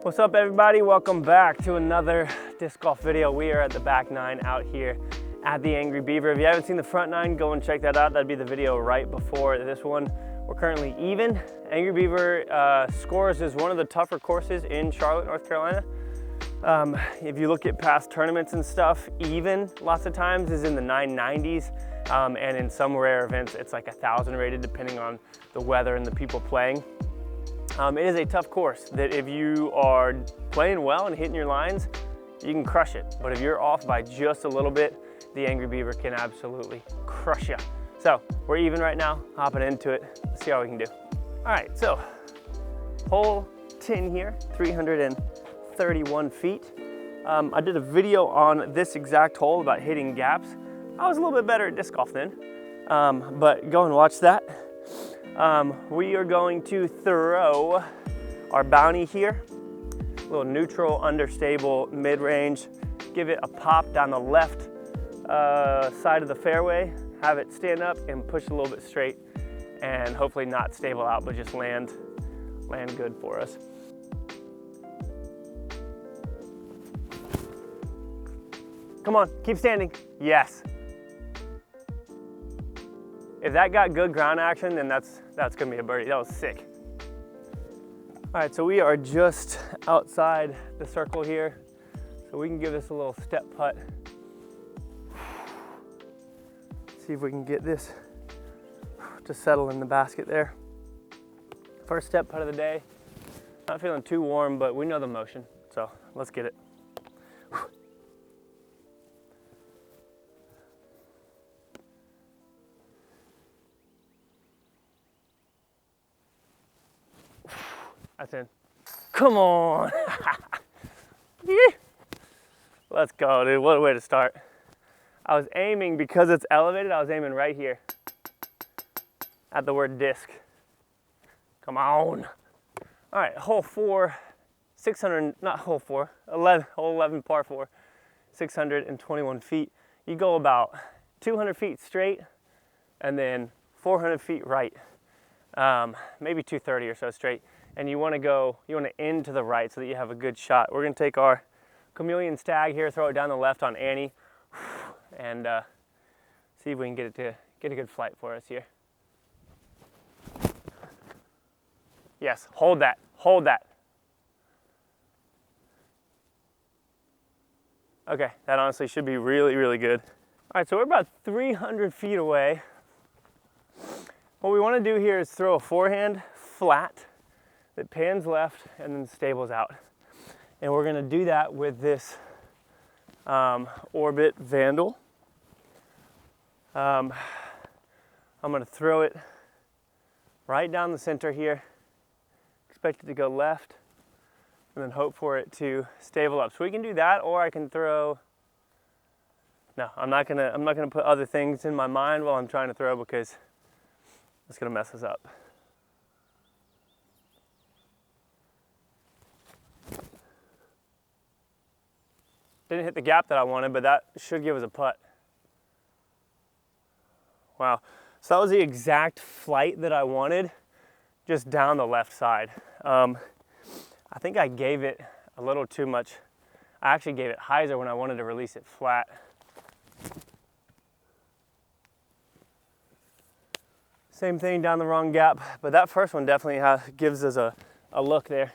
What's up everybody? Welcome back to another disc golf video. We are at the back nine out here at the Angry Beaver. If you haven't seen the front nine, go and check that out. That'd be the video right before this one. We're currently even. Angry Beaver scores is one of the tougher courses in Charlotte, North Carolina. If you look at past tournaments and stuff, even lots of times is in the 990s. And in some rare events, it's like 1,000 rated depending on the weather and the people playing. It is a tough course that if you are playing well and hitting your lines, you can crush it. But if you're off by just a little bit, the Angry Beaver can absolutely crush you. So we're even right now, hopping into it. Let's see how we can do. All right, so hole 10 here, 331 feet. I did a video on this exact hole about hitting gaps. I was a little bit better at disc golf then, but go and watch that. We are going to throw our bounty here, a little neutral, understable, mid-range, give it a pop down the left side of the fairway, have it stand up and push a little bit straight and hopefully not stable out, but just land good for us. Come on, keep standing. Yes. If that got good ground action, then that's gonna be a birdie. That was sick. All right, so we are just outside the circle here. So we can give this a little step putt. See if we can get this to settle in the basket there. First step putt of the day. Not feeling too warm, but we know the motion. So let's get it. That's in. Come on. Let's go, dude. What a way to start. I was aiming, because it's elevated, I was aiming right here at the word disc. Come on. All right, hole 4, 600, not hole 4, 11, hole 11, par 4, 621 feet. You go about 200 feet straight and then 400 feet right, maybe 230 or so straight. And you want to end to the right so that you have a good shot. We're going to take our chameleon stag here, throw it down the left on Annie, and see if we can get a good flight for us here. Yes, hold that, hold that. Okay, that honestly should be really, really good. All right, so we're about 300 feet away. What we want to do here is throw a forehand flat that pans left and then stables out. And we're gonna do that with this Orbit Vandal. I'm gonna throw it right down the center here, expect it to go left, and then hope for it to stable up. So we can do that, or I can throw, no, I'm not gonna put other things in my mind while I'm trying to throw, because it's gonna mess us up. Didn't hit the gap that I wanted, but that should give us a putt. Wow, so that was the exact flight that I wanted, just down the left side. I think I gave it a little too much. I actually gave it hyzer when I wanted to release it flat. Same thing down the wrong gap, but that first one definitely gives us a look there.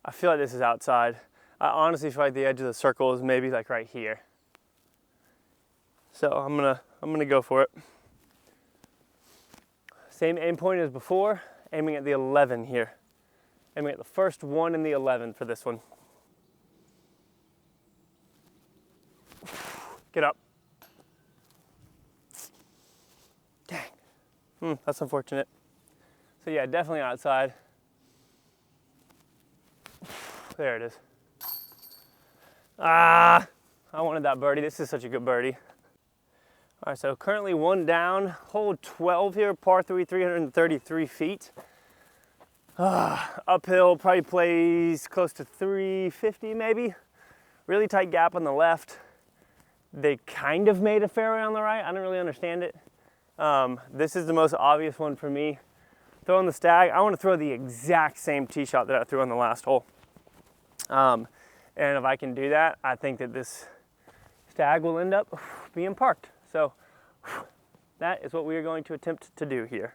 I feel like this is outside. I honestly feel like the edge of the circle is maybe like right here. So I'm gonna go for it. Same aim point as before, aiming at the 11 here. Aiming at the first one in the 11 for this one. Get up. Dang. That's unfortunate. So yeah, definitely outside. There it is. I wanted that birdie. This is such a good birdie. All right, so currently one down, hole 12 here, par 3, 333 feet. Uphill, probably plays close to 350 maybe. Really tight gap on the left. They kind of made a fairway on the right. I don't really understand it. This is the most obvious one for me. Throwing the stag, I want to throw the exact same tee shot that I threw on the last hole. And if I can do that, I think that this stag will end up being parked. So that is what we are going to attempt to do here.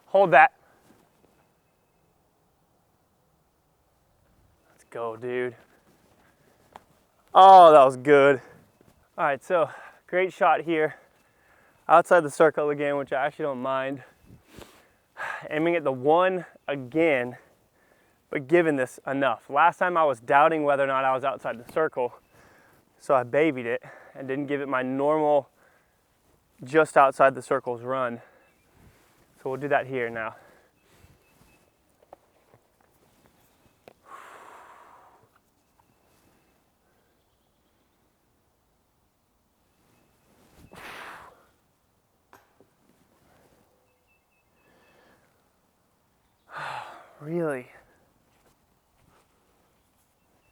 Hold that. Let's go, dude. Oh, that was good. All right, so great shot here. Outside the circle again, which I actually don't mind. Aiming at the 1 again, but giving this enough. Last time I was doubting whether or not I was outside the circle, so I babied it and didn't give it my normal just outside the circles run. So we'll do that here now. Really?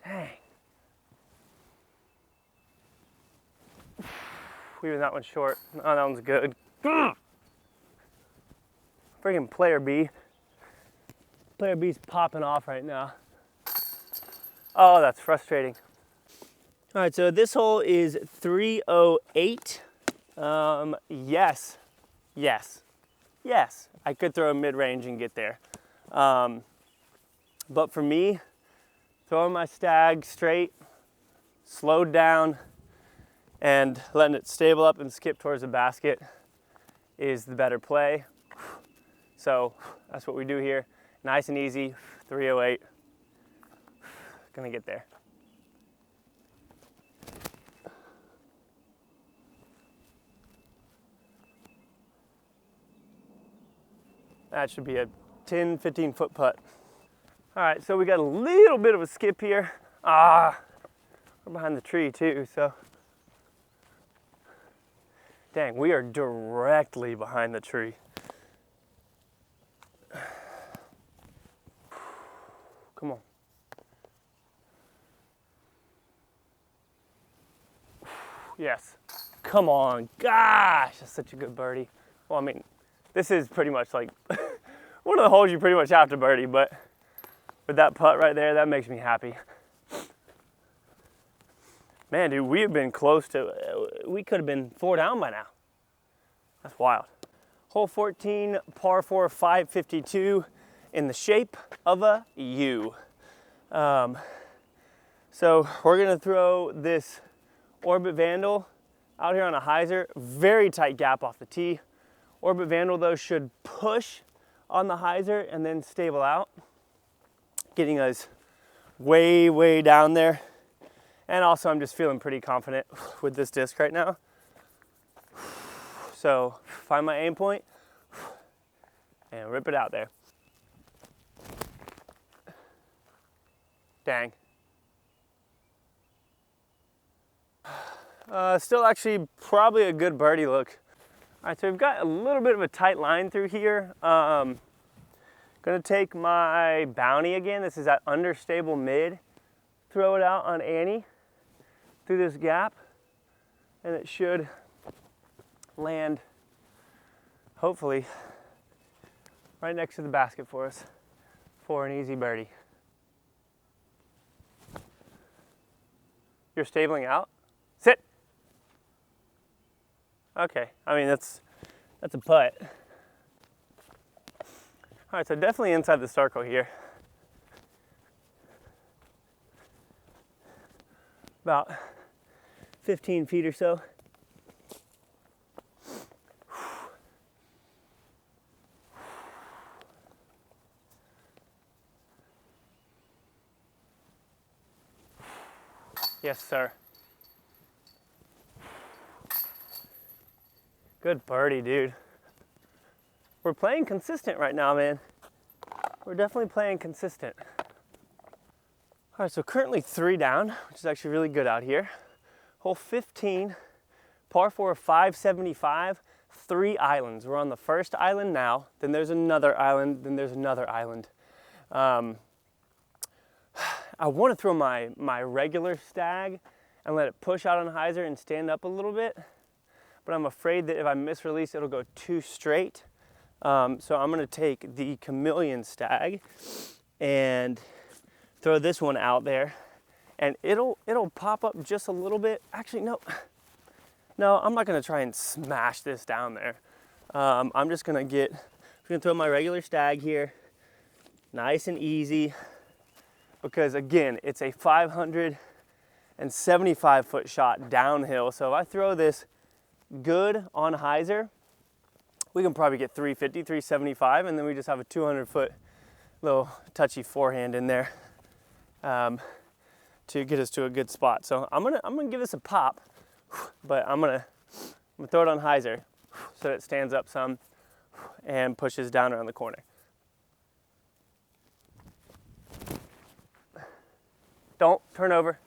Dang. Leaving that one short. Oh, that one's good. Freaking player B. Player B's popping off right now. Oh, that's frustrating. All right, so this hole is 308. Yes. I could throw a mid-range and get there. But for me, throwing my stag straight, slowed down, and letting it stable up and skip towards the basket is the better play. So that's what we do here. Nice and easy, 308. Gonna get there. That should be a 10, 15 foot putt. All right, so we got a little bit of a skip here. We're behind the tree too, so. Dang, we are directly behind the tree. Come on. Yes, come on, gosh, that's such a good birdie. Well, I mean, this is pretty much like one of the holes you pretty much have to birdie, but with that putt right there, that makes me happy. Man, dude, we have been close to, we could have been 4 down by now. That's wild. Hole 14, par 4, 552 in the shape of a U. So we're gonna throw this Orbit Vandal out here on a hyzer, very tight gap off the tee. Orbit Vandal though should push on the hyzer and then stable out, getting us way, way down there. And also I'm just feeling pretty confident with this disc right now. So find my aim point and rip it out there. Dang. Still actually probably a good birdie look. All right, so we've got a little bit of a tight line through here. Gonna take my bounty again. This is that understable mid. Throw it out on Annie through this gap, and it should land, hopefully, right next to the basket for us for an easy birdie. You're stabling out? Sit. Okay, I mean, that's a putt. All right, so definitely inside the circle here. About 15 feet or so. Yes, sir. Good birdie, dude. We're playing consistent right now, man. We're definitely playing consistent. All right, so currently 3 down, which is actually really good out here. Hole 15, par 4, 575, 3 islands. We're on the first island now, then there's another island, then there's another island. I want to throw my regular stag and let it push out on hyzer and stand up a little bit, but I'm afraid that if I misrelease, it'll go too straight. So I'm gonna take the Chameleon Stag and throw this one out there, and it'll pop up just a little bit. Actually, no, I'm not gonna try and smash this down there. I'm just gonna throw my regular Stag here, nice and easy, because again, it's a 575 foot shot downhill. So if I throw this good on hyzer, we can probably get 350, 375, and then we just have a 200 foot little touchy forehand in there to get us to a good spot. So I'm gonna give this a pop, but I'm gonna throw it on hyzer so it stands up some and pushes down around the corner. Don't turn over.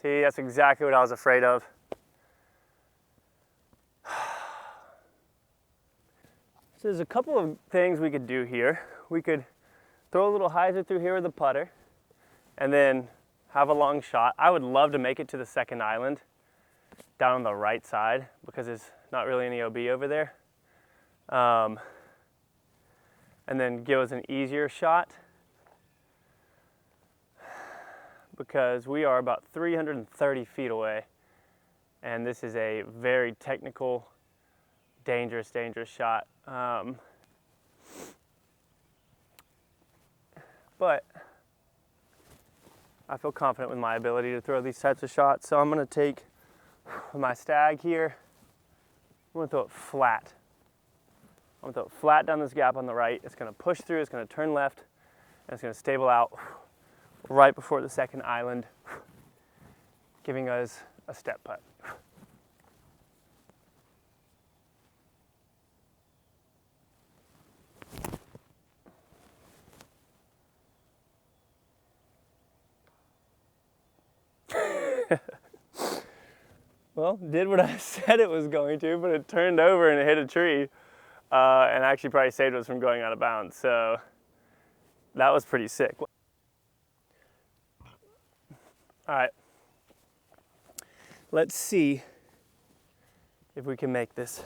See, that's exactly what I was afraid of. So there's a couple of things we could do here. We could throw a little hyzer through here with a putter and then have a long shot. I would love to make it to the second island down on the right side because there's not really any OB over there. And then give us an easier shot because we are about 330 feet away, and this is a very technical, dangerous shot. But I feel confident with my ability to throw these types of shots, so I'm gonna take my Stag here. I'm gonna throw it flat. I'm gonna throw it flat down this gap on the right. It's gonna push through, it's gonna turn left, and it's gonna stable out right before the second island, giving us a step putt. Well, did what I said it was going to, but it turned over and it hit a tree, and actually probably saved us from going out of bounds. So that was pretty sick. All right, let's see if we can make this.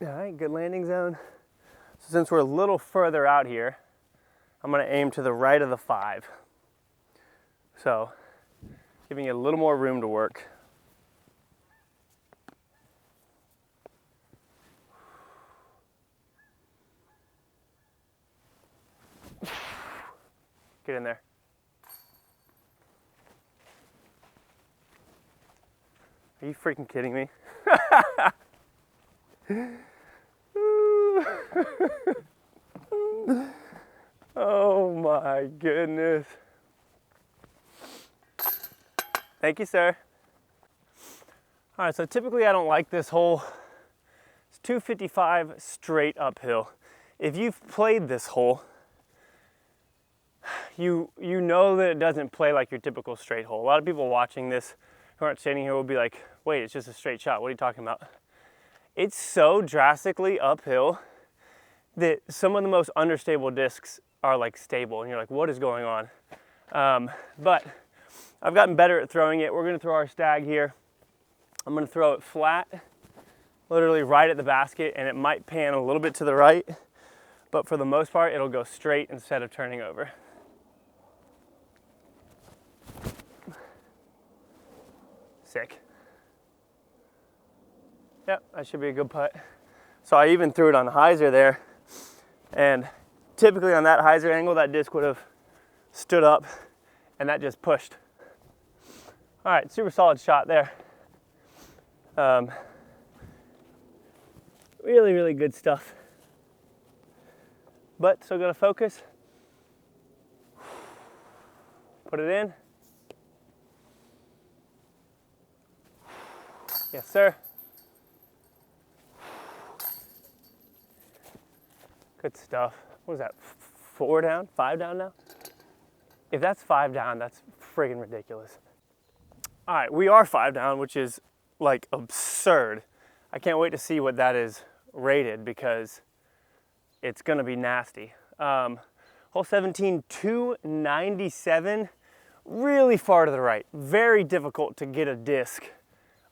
All right, good landing zone. So since we're a little further out here, I'm gonna aim to the right of the 5. So giving you a little more room to work. Get in there. Are you freaking kidding me? Oh my goodness. Thank you, sir. All right, so typically I don't like this hole. It's 255 straight uphill. If you've played this hole, you know that it doesn't play like your typical straight hole. A lot of people watching this who aren't standing here will be like, wait, it's just a straight shot. What are you talking about? It's so drastically uphill that some of the most understable discs are like stable, and you're like, what is going on? But I've gotten better at throwing it. We're gonna throw our Stag here. I'm gonna throw it flat, literally right at the basket, and it might pan a little bit to the right, but for the most part, it'll go straight instead of turning over. Sick. Yep, that should be a good putt. So I even threw it on hyzer there, and typically on that hyzer angle, that disc would have stood up, and that just pushed. All right, super solid shot there. Really, really good stuff. But still gotta focus. Put it in. Yes, sir. Good stuff. What is that, 4 down, 5 down now? If that's 5 down, that's friggin' ridiculous. All right, we are 5 down, which is like absurd. I can't wait to see what that is rated because it's gonna be nasty. Hole 17, 297, really far to the right. Very difficult to get a disc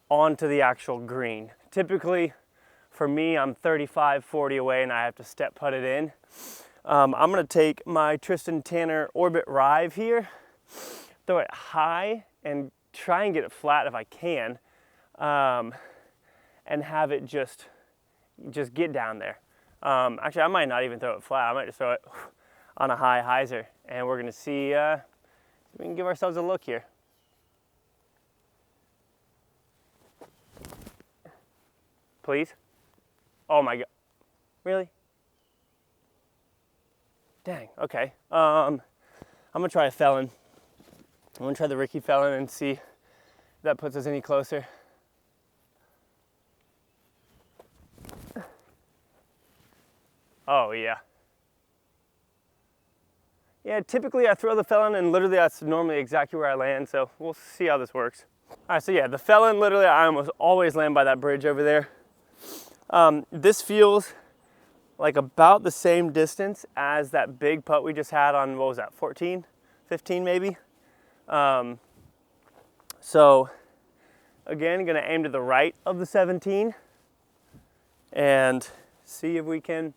onto the actual green. Typically, for me, I'm 35, 40 away and I have to step putt it in. I'm gonna take my Tristan Tanner Orbit Rive here, throw it high and try and get it flat if I can, and have it just get down there. Actually, I might not even throw it flat. I might just throw it on a high hyzer, and we're gonna see if we can give ourselves a look here. Please? Oh my God, really? Dang, okay. I'm gonna try a felon. I'm gonna try the Ricky Felon and see if that puts us any closer. Oh yeah. Yeah, typically I throw the Felon and literally that's normally exactly where I land, so we'll see how this works. All right, so yeah, the Felon, literally I almost always land by that bridge over there. This feels like about the same distance as that big putt we just had on, what was that, 14, 15 maybe? So again, gonna aim to the right of the 17 and see if we can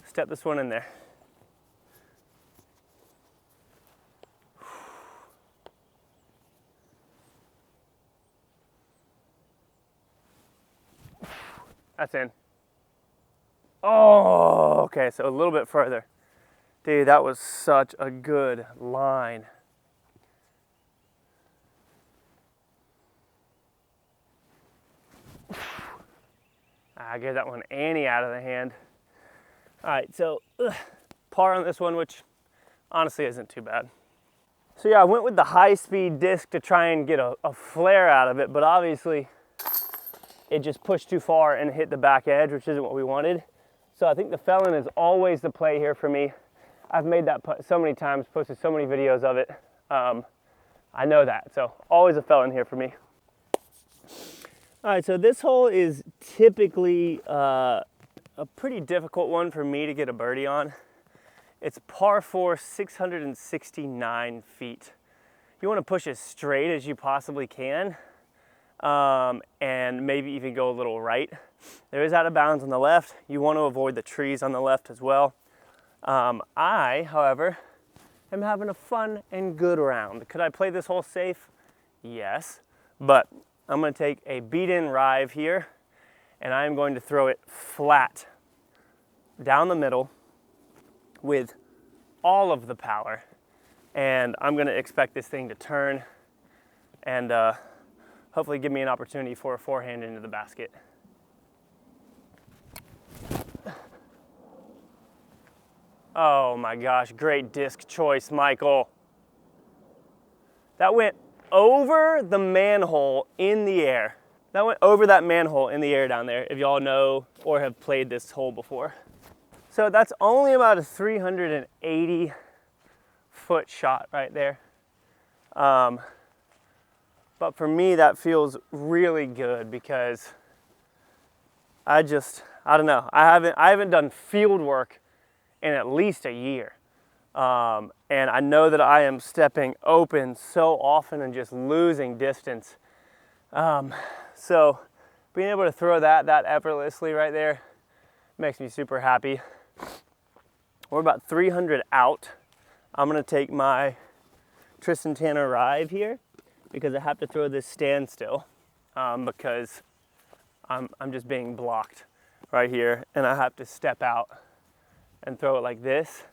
step this one in there. That's in. Oh, okay, so a little bit further. Dude, that was such a good line. I gave that one Annie out of the hand. All right, so par on this one, which honestly isn't too bad. So yeah, I went with the high-speed disc to try and get a flare out of it, but obviously it just pushed too far and hit the back edge, which isn't what we wanted. So I think the Felon is always the play here for me. I've made that putt so many times, posted so many videos of it. I know that, so always a Felon here for me. All right, so this hole is typically a pretty difficult one for me to get a birdie on. It's par 4, 669 feet. You want to push as straight as you possibly can, and maybe even go a little right. There is out of bounds on the left. You want to avoid the trees on the left as well. I, however, am having a fun and good round. Could I play this hole safe? Yes, but I'm going to take a beat-in Rive here, and I'm going to throw it flat down the middle with all of the power, and I'm going to expect this thing to turn and hopefully give me an opportunity for a forehand into the basket. Oh my gosh, great disc choice, Michael. That went over the manhole in the air. That went over that manhole in the air down there, if y'all know or have played this hole before. So that's only about a 380 foot shot right there. But for me, that feels really good because I don't know. I haven't done field work in at least a year. And I know that I am stepping open so often and just losing distance. So being able to throw that effortlessly right there makes me super happy. We're about 300 out. I'm gonna take my Tristan Tanner Rive here because I have to throw this standstill because I'm just being blocked right here and I have to step out and throw it like this.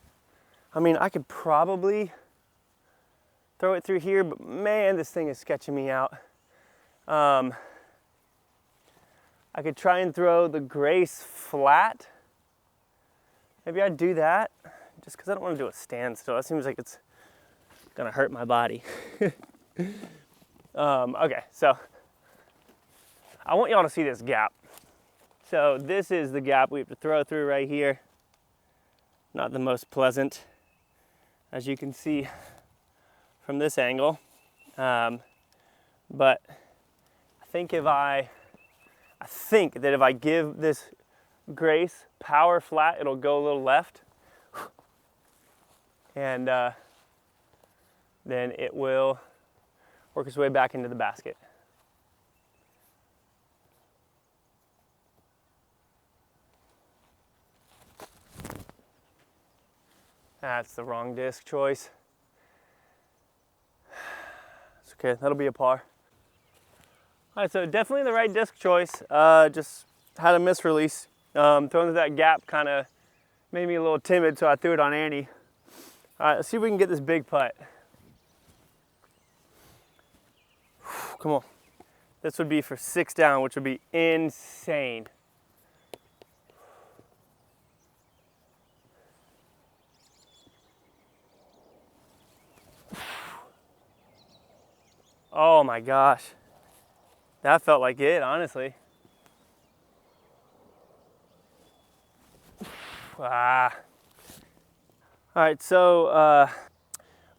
I mean, I could probably throw it through here, but man, this thing is sketching me out. I could try and throw the Grace flat. Maybe I'd do that just because I don't want to do a standstill. That seems like it's gonna hurt my body. Okay, so I want y'all to see this gap. So this is the gap we have to throw through right here. Not the most pleasant, as you can see from this angle. But I think that if I give this Grace power flat, it'll go a little left. And then it will work its way back into the basket. That's the wrong disc choice. It's okay, that'll be a par. All right, so definitely the right disc choice. Just had a misrelease. Throwing through that gap kind of made me a little timid, so I threw it on Annie. All right, let's see if we can get this big putt. Come on. This would be for 6 down, which would be insane. Oh my gosh. That felt like it, honestly. Ah. All right, so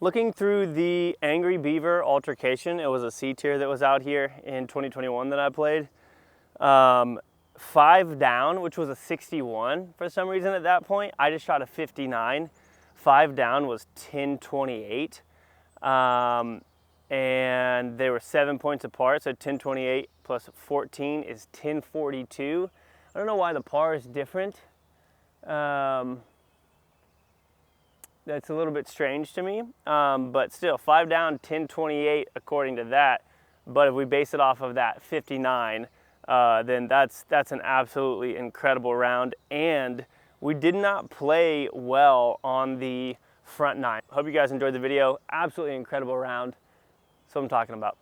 looking through the Angry Beaver altercation, it was a C tier that was out here in 2021 that I played. 5 down, which was a 61 for some reason at that point. I just shot a 59. 5 down was 1028. And they were 7 points apart, so 1028 plus 14 is 1042. I don't know why the par is different. That's a little bit strange to me, but still 5 down, 1028 according to that. But if we base it off of that 59, then that's an absolutely incredible round. And we did not play well on the front 9. Hope you guys enjoyed the video. Absolutely incredible round. That's what I'm talking about.